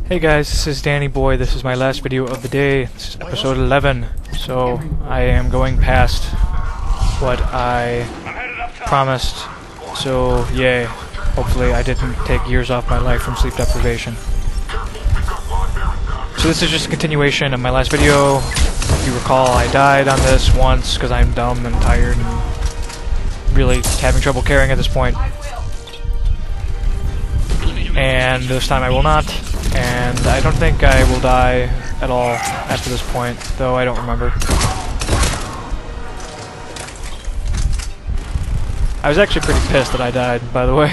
Hey guys, this is Danny Boy. This is my last video of the day. This is episode 11. So, I am going past what I promised. So, yay. Hopefully I didn't take years off my life from sleep deprivation. So this is just a continuation of my last video. If you recall, I died on this once because I'm dumb and tired and really having trouble carrying at this point. And this time I will not. And I don't think I will die at all after this point, though I don't remember. I was actually pretty pissed that I died, by the way.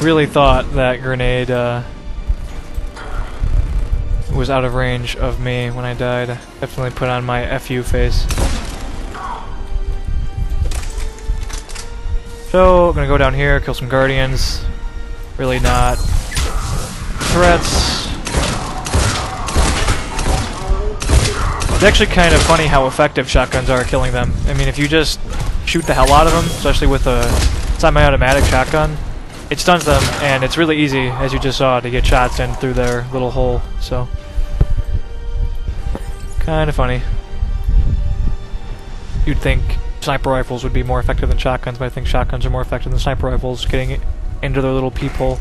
Really thought that grenade was out of range of me when I died. Definitely put on my FU face. So, I'm gonna go down here, kill some guardians. Really not threats. It's actually kind of funny how effective shotguns are at killing them. I mean, if you just shoot the hell out of them, especially with a semi-automatic shotgun, it stuns them, and it's really easy, as you just saw, to get shots in through their little hole, so... kind of funny. You'd think sniper rifles would be more effective than shotguns, but I think shotguns are more effective than sniper rifles, getting into their little peephole.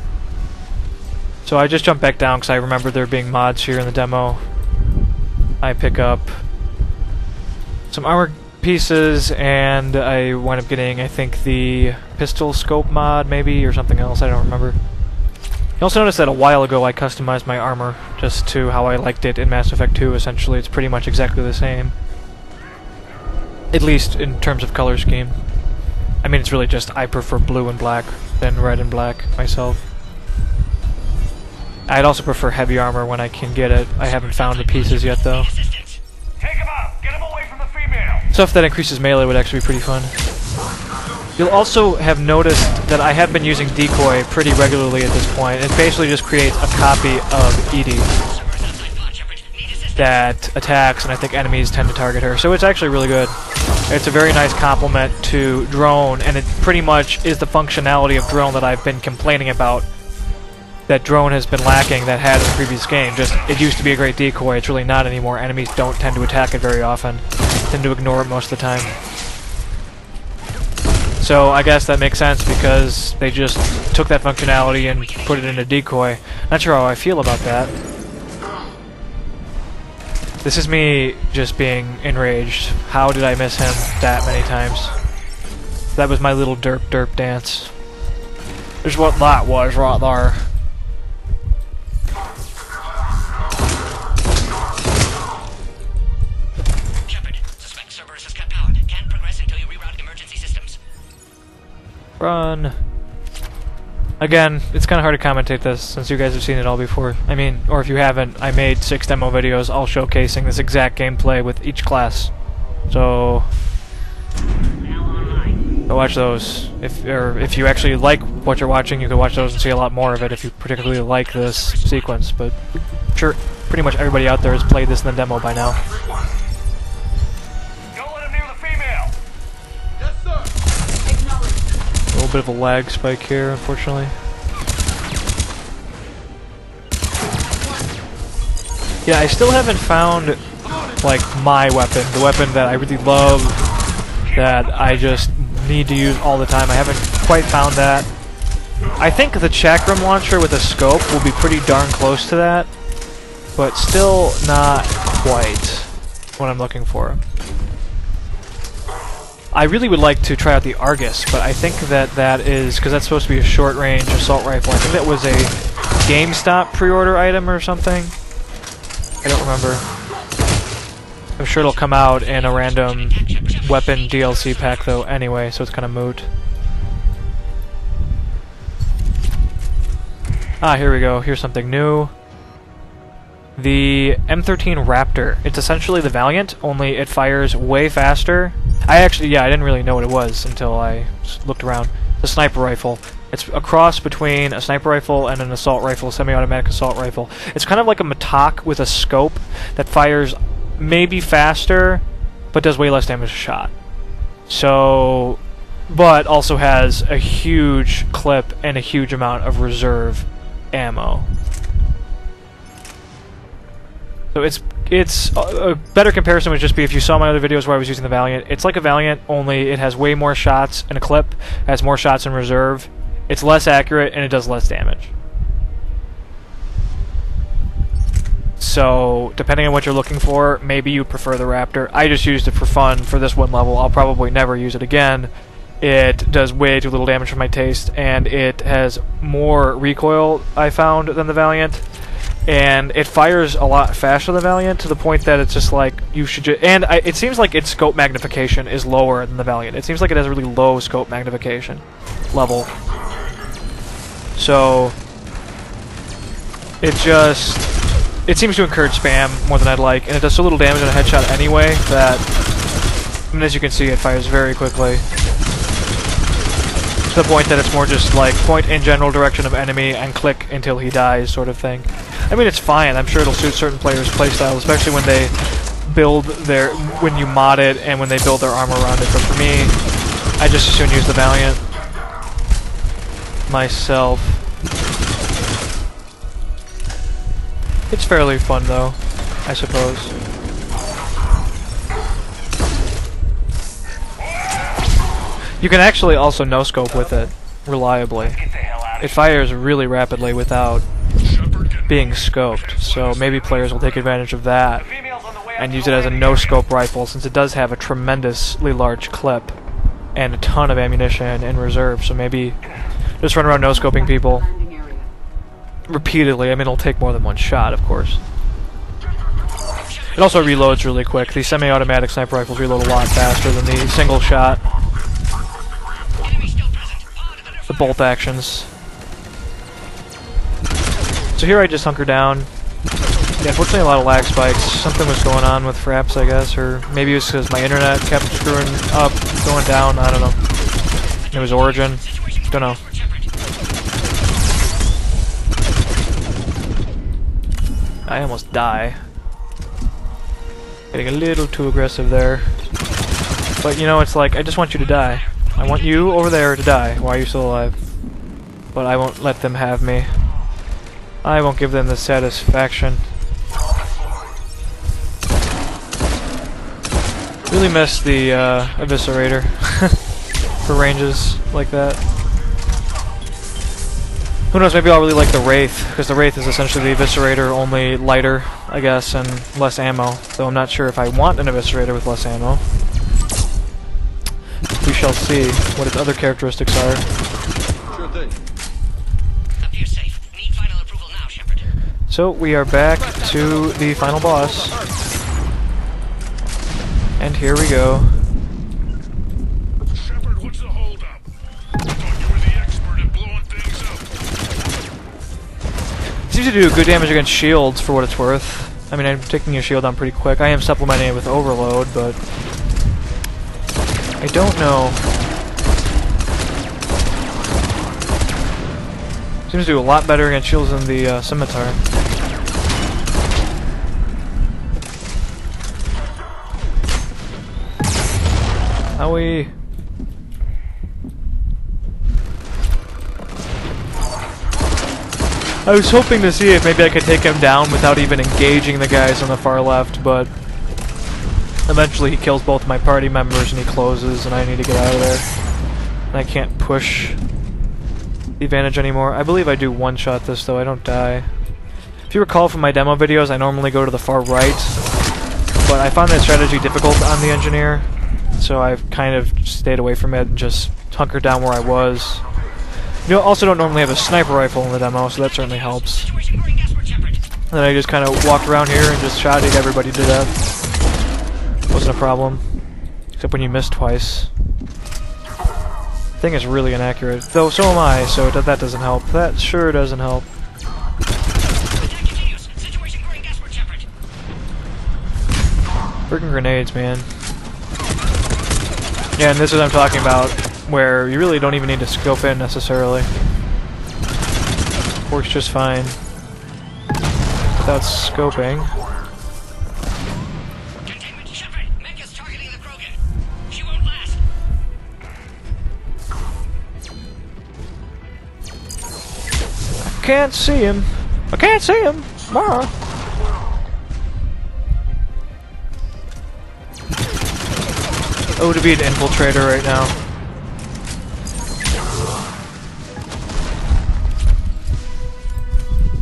So I just jumped back down because I remember there being mods here in the demo. I pick up some armor pieces, and I wind up getting, I think, the pistol scope mod, maybe, or something else, I don't remember. You also notice that a while ago I customized my armor just to how I liked it in Mass Effect 2, essentially. It's pretty much exactly the same. At least in terms of color scheme. I mean, it's really just I prefer blue and black than red and black myself. I'd also prefer heavy armor when I can get it. I haven't found the pieces yet, though. Take him out! Get him away from the female! Stuff that increases melee would actually be pretty fun. You'll also have noticed that I have been using decoy pretty regularly at this point. It basically just creates a copy of Edie that attacks, and I think enemies tend to target her. So it's actually really good. It's a very nice complement to drone, and it pretty much is the functionality of drone that I've been complaining about. That drone has been lacking that had in the previous game. Just, it used to be a great decoy, it's really not anymore. Enemies don't tend to attack it very often. Tend to ignore it most of the time. So I guess that makes sense because they just took that functionality and put it in a decoy. Not sure how I feel about that. This is me just being enraged. How did I miss him that many times? That was my little derp derp dance. There's what that was right there. Run. Again, it's kind of hard to commentate this since you guys have seen it all before. I mean, or if you haven't, I made 6 demo videos all showcasing this exact gameplay with each class. So go watch those. If you actually like what you're watching, you can watch those and see a lot more of it if you particularly like this sequence. But I'm sure pretty much everybody out there has played this in the demo by now. A little bit of a lag spike here, unfortunately. Yeah, I still haven't found, like, my weapon. The weapon that I really love, that I just need to use all the time. I haven't quite found that. I think the chakram launcher with a scope will be pretty darn close to that, but still not quite what I'm looking for. I really would like to try out the Argus, but I think that is, because that's supposed to be a short-range assault rifle. I think that was a GameStop pre-order item or something. I don't remember. I'm sure it'll come out in a random weapon DLC pack, though, anyway, so it's kind of moot. Ah, here we go. Here's something new. The M13 Raptor. It's essentially the Valiant, only it fires way faster. I didn't really know what it was until I looked around. The sniper rifle. It's a cross between a sniper rifle and an assault rifle, semi-automatic assault rifle. It's kind of like a Matok with a scope that fires maybe faster, but does way less damage a shot. So, but also has a huge clip and a huge amount of reserve ammo. So it's a better comparison would just be if you saw my other videos where I was using the Valiant. It's like a Valiant, only it has way more shots in a clip, has more shots in reserve. It's less accurate and it does less damage. So, depending on what you're looking for, maybe you prefer the Raptor. I just used it for fun for this one level. I'll probably never use it again. It does way too little damage for my taste, and it has more recoil, I found, than the Valiant. And it fires a lot faster than the Valiant, to the point that it's just like, you should just... And it seems like its scope magnification is lower than the Valiant. It seems like it has a really low scope magnification level. So... It seems to encourage spam more than I'd like, and it does so little damage on a headshot anyway that, I mean, as you can see, it fires very quickly. To the point that it's more just like point in general direction of enemy and click until he dies sort of thing. I mean, it's fine. I'm sure it'll suit certain players' playstyles, especially when they build their, when you mod it and when they build their armor around it. But for me, I just as soon use the Valiant myself. It's fairly fun, though, I suppose. You can actually also no-scope with it, reliably. It fires really rapidly without being scoped, so maybe players will take advantage of that and use it as a no-scope rifle, since it does have a tremendously large clip and a ton of ammunition in reserve, so maybe just run around no-scoping people repeatedly. I mean, it'll take more than one shot, of course. It also reloads really quick. These semi-automatic sniper rifles reload a lot faster than the single shot. The bolt actions. So here I just hunker down. Yeah, unfortunately a lot of lag spikes. Something was going on with Fraps, I guess, or maybe it was because my internet kept screwing up, going down, I don't know. It was Origin. Don't know. I almost die. Getting a little too aggressive there. But you know, it's like, I just want you to die. I want you over there to die. Why are you still alive? But I won't let them have me. I won't give them the satisfaction. Really miss the Eviscerator for ranges like that. Who knows, maybe I'll really like the Wraith, because the Wraith is essentially the Eviscerator, only lighter, I guess, and less ammo. Though I'm not sure if I want an Eviscerator with less ammo. We shall see what its other characteristics are. Sure thing. Appear safe. Need final approval now, Shepard. So, we are back to the final boss. And here we go. Shepard, what's the holdup? I thought you were the expert at blowing things up. Seems to do good damage against shields for what it's worth. I mean, I'm taking your shield down pretty quick. I am supplementing it with overload, but I don't know. Seems to do a lot better against shields than the scimitar. Owie. I was hoping to see if maybe I could take him down without even engaging the guys on the far left, but eventually he kills both my party members and he closes and I need to get out of there. And I can't push the advantage anymore. I believe I do one-shot this though, I don't die. If you recall from my demo videos, I normally go to the far right, but I found that strategy difficult on the Engineer, so I've kind of stayed away from it and just hunkered down where I was. You also don't normally have a sniper rifle in the demo, so that certainly helps. And then I just kind of walked around here and just shot at everybody to death. Wasn't a problem. Except when you miss twice. Thing is really inaccurate. Though, so am I, so that doesn't help. That sure doesn't help. Freaking grenades, man. Yeah, and this is what I'm talking about, where you really don't even need to scope in necessarily. Works just fine without scoping. Containment, Shepard. Mech is targeting the Krogan. She won't last. I can't see him. I can't see him. Mara. Oh, to be an infiltrator right now.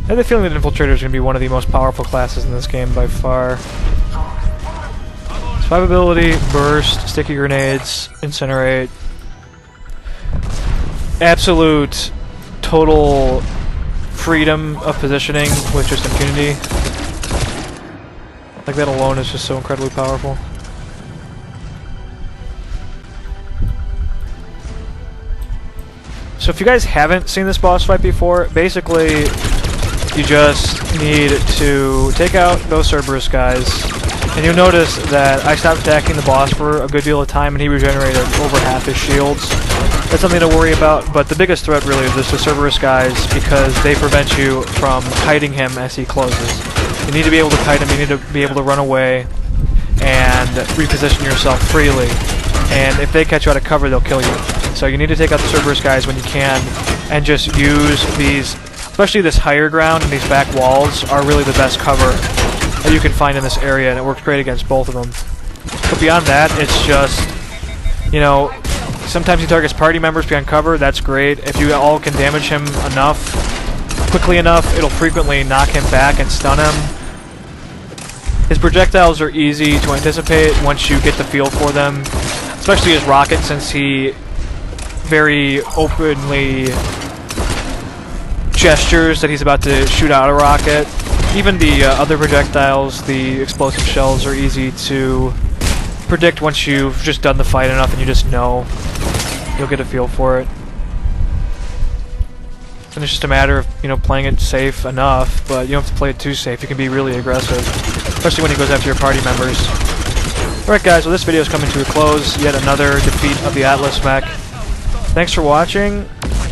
I have the feeling that infiltrator is going to be one of the most powerful classes in this game by far. Survivability, burst, sticky grenades, incinerate. Absolute, total freedom of positioning with just impunity. Like that alone is just so incredibly powerful. So if you guys haven't seen this boss fight before, basically you just need to take out those Cerberus guys, and you'll notice that I stopped attacking the boss for a good deal of time and he regenerated over half his shields. That's something to worry about, but the biggest threat really is just the Cerberus guys because they prevent you from kiting him as he closes. You need to be able to kite him, you need to be able to run away and reposition yourself freely. And if they catch you out of cover, they'll kill you. So you need to take out the Cerberus guys when you can and just use these, especially this higher ground and these back walls are really the best cover that you can find in this area, and it works great against both of them. But beyond that, it's just, you know, sometimes he targets party members behind cover, that's great. If you all can damage him enough, quickly enough, it'll frequently knock him back and stun him. His projectiles are easy to anticipate once you get the feel for them, especially his rocket, since he very openly gestures that he's about to shoot out a rocket. Even the other projectiles, the explosive shells, are easy to predict once you've just done the fight enough and you just know. You'll get a feel for it. And it's just a matter of, you know, playing it safe enough, but you don't have to play it too safe. You can be really aggressive, especially when he goes after your party members. Alright guys, well this video is coming to a close. Yet another defeat of the Atlas mech. Thanks for watching.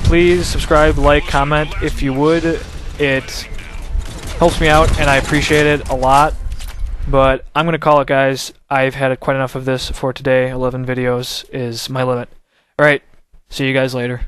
Please subscribe, like, comment if you would. It helps me out and I appreciate it a lot. But I'm going to call it, guys. I've had quite enough of this for today. 11 videos is my limit. Alright, see you guys later.